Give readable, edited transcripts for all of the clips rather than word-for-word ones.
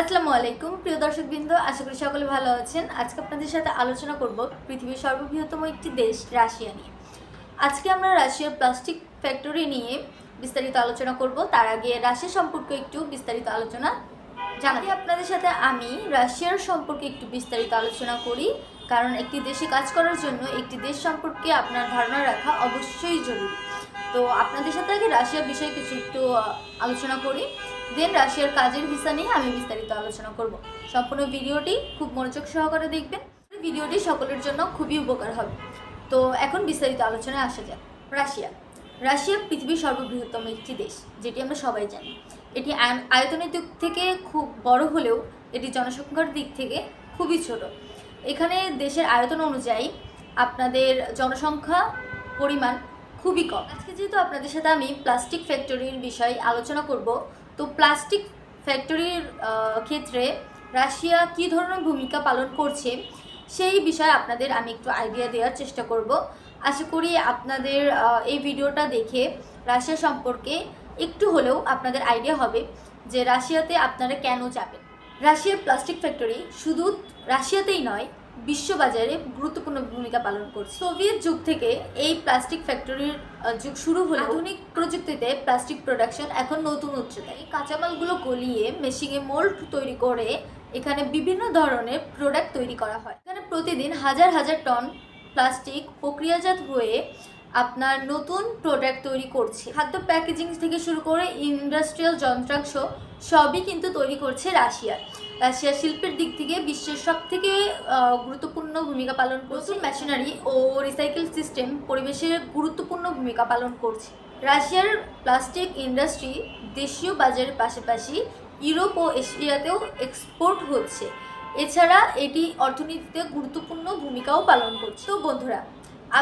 আসসালামু আলাইকুম প্রিয় দর্শকবৃন্দ, আশা করি সকলে ভালো আছেন। আজকে আপনাদের সাথে আলোচনা করব পৃথিবীর সর্ববৃহত্তম একটি দেশ রাশিয়া নিয়ে। আজকে আমরা রাশিয়ার প্লাস্টিক ফ্যাক্টরি নিয়ে বিস্তারিত আলোচনা করব। তার আগে রাশিয়া সম্পর্কে একটু বিস্তারিত আলোচনা জানাই আপনাদের সাথে। আমি রাশিয়ার সম্পর্কে একটু বিস্তারিত আলোচনা করি, কারণ একটি দেশে কাজ করার জন্য একটি দেশ সম্পর্কে আপনার ধারণা রাখা অবশ্যই জরুরি। তো আপনাদের সাথে আগে রাশিয়ার বিষয়ে কিছু একটু আলোচনা করি, দেন রাশিয়ার কাজের ভিসা নিয়ে আমি বিস্তারিত আলোচনা করব। সম্পূর্ণ ভিডিওটি খুব মনোযোগ সহকারে দেখবেন, ভিডিওটি সকলের জন্য খুবই উপকার হবে। তো এখন বিস্তারিত আলোচনায় আসা যাক। রাশিয়া পৃথিবীর সর্ববৃহত্তম একটি দেশ, যেটি আমরা সবাই জানি। এটি আয়তনের দিক থেকে খুব বড় হলেও এটি জনসংখ্যার দিক থেকে খুবই ছোট। এখানে দেশের আয়তন অনুযায়ী আপনাদের জনসংখ্যা পরিমাণ খুবই কম। আজকে যেহেতু আপনাদের সাথে আমি প্লাস্টিক ফ্যাক্টরির বিষয়ে আলোচনা করব, তো প্লাস্টিক ফ্যাক্টরির ক্ষেত্রে রাশিয়া কী ধরনের ভূমিকা পালন করছে সেই বিষয়ে আপনাদের আমি একটু আইডিয়া দেওয়ার চেষ্টা করব। আশা করি আপনাদের এই ভিডিওটা দেখে রাশিয়া সম্পর্কে একটু হলেও আপনাদের আইডিয়া হবে যে রাশিয়াতে আপনারা কেন যাবেন। রাশিয়ার প্লাস্টিক ফ্যাক্টরি শুধু রাশিয়াতেই নয়, বিশ্ববাজারে গুরুত্বপূর্ণ ভূমিকা পালন করছে। সোভিয়েত যুগ থেকে এই প্লাস্টিক ফ্যাক্টরির যুগ শুরু হলে আধুনিক প্রযুক্তিতে প্লাস্টিক প্রোডাকশন এখন নতুন উচ্চতায়। এই কাঁচামালগুলো গলিয়ে মেশিনে মোল্ড তৈরি করে এখানে বিভিন্ন ধরনের প্রোডাক্ট তৈরি করা হয়। এখানে প্রতিদিন হাজার হাজার টন প্লাস্টিক প্রক্রিয়াজাত হয়ে আপনার নতুন প্রোডাক্ট তৈরি করছে। খাদ্য প্যাকেজিং থেকে শুরু করে ইন্ডাস্ট্রিয়াল যন্ত্রাংশ সবই কিন্তু তৈরি করছে রাশিয়া শিল্পের দিক থেকে বিশ্বের সব থেকে গুরুত্বপূর্ণ ভূমিকা পালন করছে। মেশিনারি ও রিসাইকেল সিস্টেম পরিবেশের গুরুত্বপূর্ণ ভূমিকা পালন করছে। রাশিয়ার প্লাস্টিক ইন্ডাস্ট্রি দেশীয় বাজারের পাশাপাশি ইউরোপ ও এশিয়াতেও এক্সপোর্ট হচ্ছে। এছাড়া এটি অর্থনীতিতে গুরুত্বপূর্ণ ভূমিকাও পালন করছে। তো বন্ধুরা,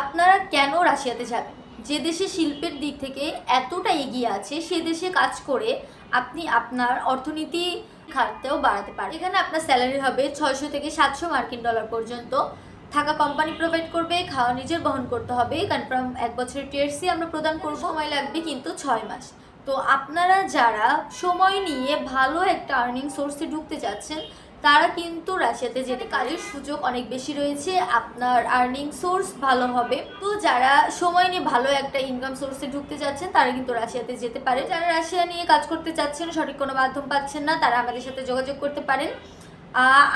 আপনারা কেন রাশিয়াতে যাবেন? যে দেশে শিল্পের দিক থেকে এতটা এগিয়ে আছে, সে দেশে কাজ করে আপনি আপনার অর্থনীতি খাতটাও বাড়াতে পারেন। এখানে আপনার স্যালারি হবে 600 থেকে 700 মার্কিন ডলার পর্যন্ত। থাকা কোম্পানি প্রোভাইড করবে, খাওয়া নিজের বহন করতে হবে। কনফার্ম 1 বছরের টিআরসি আমরা প্রদান করব। সময় লাগবে কিন্তু 6 মাস। তো আপনারা যারা সময় নিয়ে ভালো একটা আর্নিং সোর্সে ঢুকতে যাচ্ছেন, তারা কিন্তু রাশিয়াতে যেতে কাজের সুযোগ অনেক বেশি রয়েছে, আপনার আর্নিং সোর্স ভালো হবে। তো যারা সময় নিয়ে ভালো একটা ইনকাম সোর্সে ঢুকতে যাচ্ছেন, তারা কিন্তু রাশিয়াতে যেতে পারে। যারা রাশিয়া নিয়ে কাজ করতে চাচ্ছেন, সঠিক কোনো মাধ্যম পাচ্ছেন না, তারা আমাদের সাথে যোগাযোগ করতে পারেন।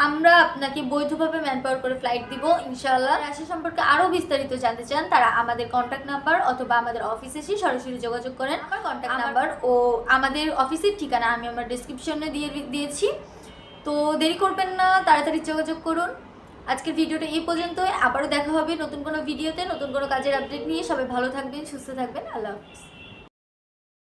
আমরা আপনাকে বৈধভাবে ম্যান পাওয়ার করে ফ্লাইট দিব ইনশাআল্লাহ। রাশিয়া সম্পর্কে আরও বিস্তারিত জানতে চান, তারা আমাদের কন্ট্যাক্ট নাম্বার অথবা আমাদের অফিসে এসে সরাসরি যোগাযোগ করেন। আমার কন্ট্যাক্ট নাম্বার ও আমাদের অফিসের ঠিকানা আমি আমার ডিসক্রিপশনে দিয়েছি। তো দেরি করবেন না, তাড়াতাড়ি যোগাযোগ করুন। আজকের ভিডিওটা এই পর্যন্তই। আবারও দেখা হবে নতুন কোনো ভিডিওতে, নতুন কোনো কাজের আপডেট নিয়ে। সবাই ভালো থাকবেন, সুস্থ থাকবেন। আল্লাহ হাফিজ।